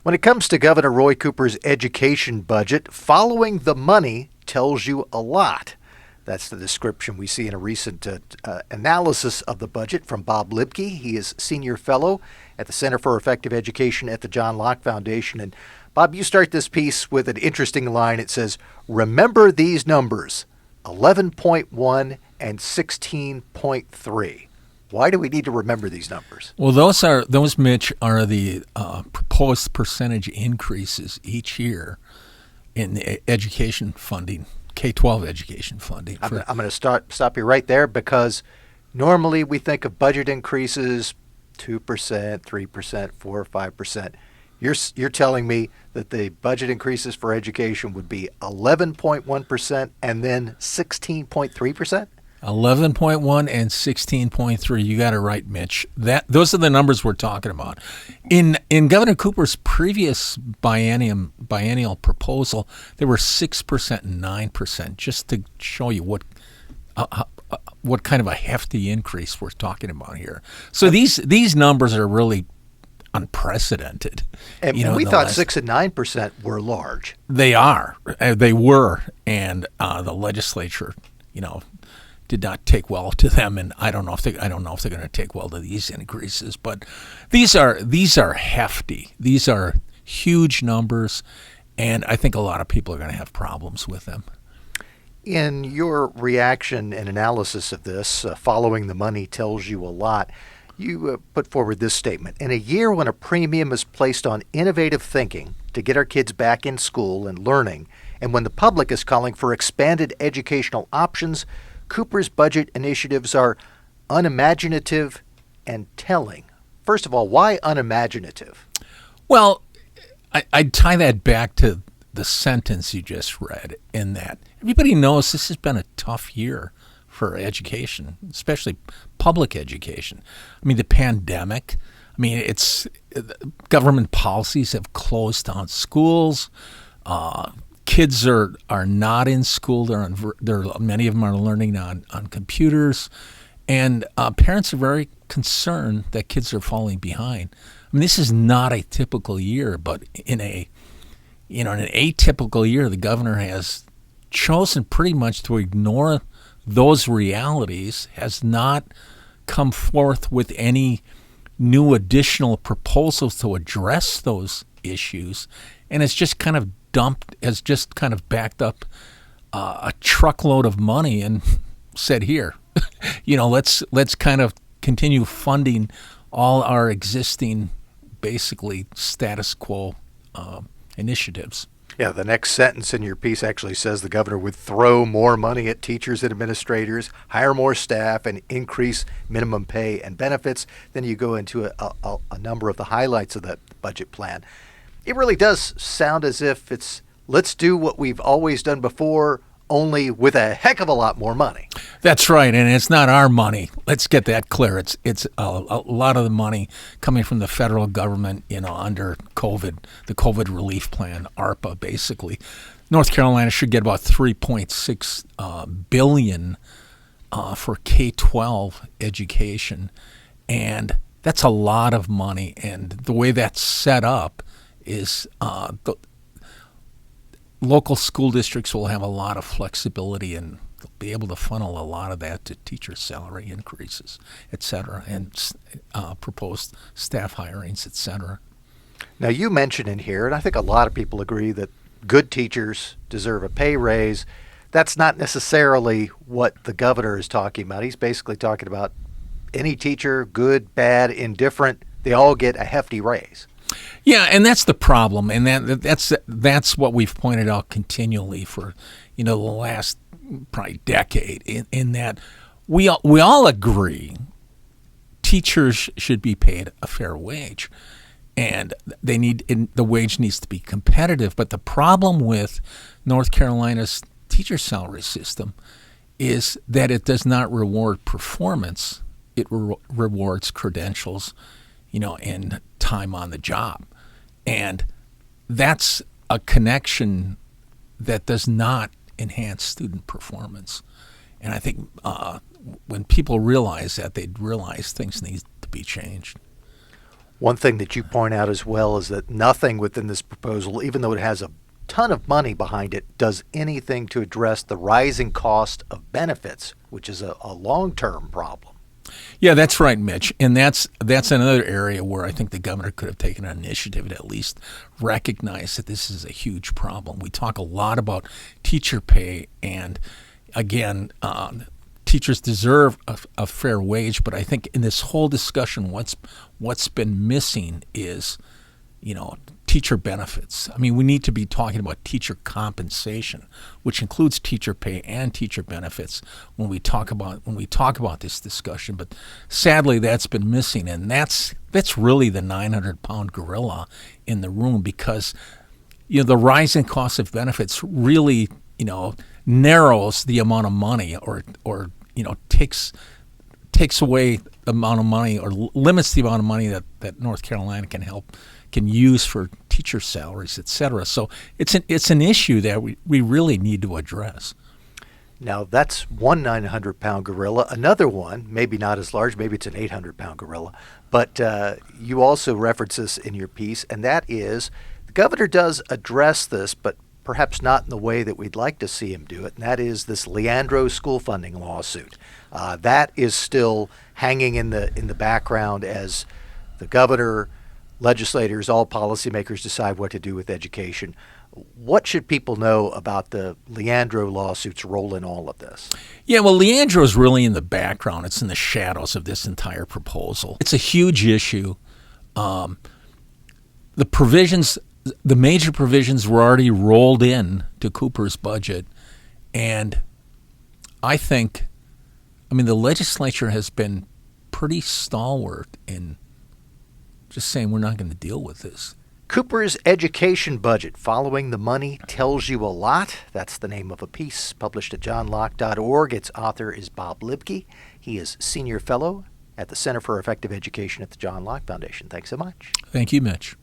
When it comes to Governor Roy Cooper's education budget, following the money tells you a lot. That's the description we see in a recent analysis of the budget from Bob Luebke. He is senior fellow at the Center for Effective Education at the John Locke Foundation. And Bob, you start this piece with an interesting line. It says, remember these numbers, 11.1 and 16.3. Why do we need to remember these numbers? Well, those, Mitch, are the proposed percentage increases each year in the education funding, K-12 education funding. I'm going to stop you right there, because normally we think of budget increases 2%, 3%, 4 or 5%. You're telling me that the budget increases for education would be 11.1% and then 16.3%? 11.1 and 16.3. You got it right, Mitch. Those are the numbers we're talking about. In Governor Cooper's previous biennial proposal, there were 6% and 9%, just to show you what kind of a hefty increase we're talking about here. So these numbers are really unprecedented. And we thought 6 and 9% were large. They are. They were. And the legislature, did not take well to them, and I don't know if they're going to take well to these increases. But these are hefty. These are huge numbers, and I think a lot of people are going to have problems with them. In your reaction and analysis of this, following the money tells you a lot. You put forward this statement. In a year when a premium is placed on innovative thinking to get our kids back in school and learning, and when the public is calling for expanded educational options, Cooper's budget initiatives are unimaginative and telling. First of all, why unimaginative? Well, I'd tie that back to the sentence you just read, in that everybody knows this has been a tough year for education, especially public education. I mean, the pandemic, government policies have closed down schools. Kids are not in school. Many of them are learning on computers, and parents are very concerned that kids are falling behind. I mean, this is not a typical year, but in an atypical year, the governor has chosen pretty much to ignore those realities, has not come forth with any new additional proposals to address those issues, and it's just kind of backed up a truckload of money and said, here, let's kind of continue funding all our existing, basically status quo initiatives. Yeah, the next sentence in your piece actually says the governor would throw more money at teachers and administrators, hire more staff, and increase minimum pay and benefits. Then you go into a number of the highlights of the budget plan. It really does sound as if it's, let's do what we've always done before, only with a heck of a lot more money. That's right, and it's not our money. Let's get that clear. It's a lot of the money coming from the federal government, under COVID, the COVID relief plan, ARPA, basically. North Carolina should get about $3.6 billion for K-12 education, and that's a lot of money. And the way that's set up is the local school districts will have a lot of flexibility, and they'll be able to funnel a lot of that to teacher salary increases, et cetera, and proposed staff hirings, et cetera. Now, you mentioned in here, and I think a lot of people agree, that good teachers deserve a pay raise. That's not necessarily what the governor is talking about. He's basically talking about any teacher, good, bad, indifferent, they all get a hefty raise. Yeah, and that's the problem, and that's what we've pointed out continually for the last probably decade. In that we all agree teachers should be paid a fair wage, and the wage needs to be competitive. But the problem with North Carolina's teacher salary system is that it does not reward performance; it rewards credentials, and time on the job. And that's a connection that does not enhance student performance. And I think when people realize that, they'd realize things need to be changed. One thing that you point out as well is that nothing within this proposal, even though it has a ton of money behind it, does anything to address the rising cost of benefits, which is a long-term problem. Yeah, that's right, Mitch. And that's another area where I think the governor could have taken an initiative and at least recognize that this is a huge problem. We talk a lot about teacher pay, and again, teachers deserve a fair wage, but I think in this whole discussion, what's been missing is, teacher benefits. I mean, we need to be talking about teacher compensation, which includes teacher pay and teacher benefits when we talk about this discussion. But sadly, that's been missing, and that's really the 900-pound gorilla in the room, because the rising cost of benefits really narrows the amount of money, or takes away the amount of money, or limits the amount of money that North Carolina can use for teacher salaries, et cetera. So it's an issue that we really need to address. Now, that's one 900-pound gorilla. Another one, maybe not as large, maybe it's an 800-pound gorilla, but you also reference this in your piece, and that is the governor does address this, but perhaps not in the way that we'd like to see him do it, and that is this Leandro school funding lawsuit. That is still hanging in the background as the governor, legislators, all policymakers decide what to do with education. What should people know about the Leandro lawsuit's role in all of this? Yeah, well, Leandro is really in the background. It's in the shadows of this entire proposal. It's a huge issue. The major provisions were already rolled in to Cooper's budget, and the legislature has been pretty stalwart in just saying we're not going to deal with this. Cooper's education budget, following the money, tells you a lot. That's the name of a piece published at johnlocke.org. Its author is Bob Luebke. He is Senior Fellow at the Center for Effective Education at the John Locke Foundation. Thanks so much. Thank you, Mitch.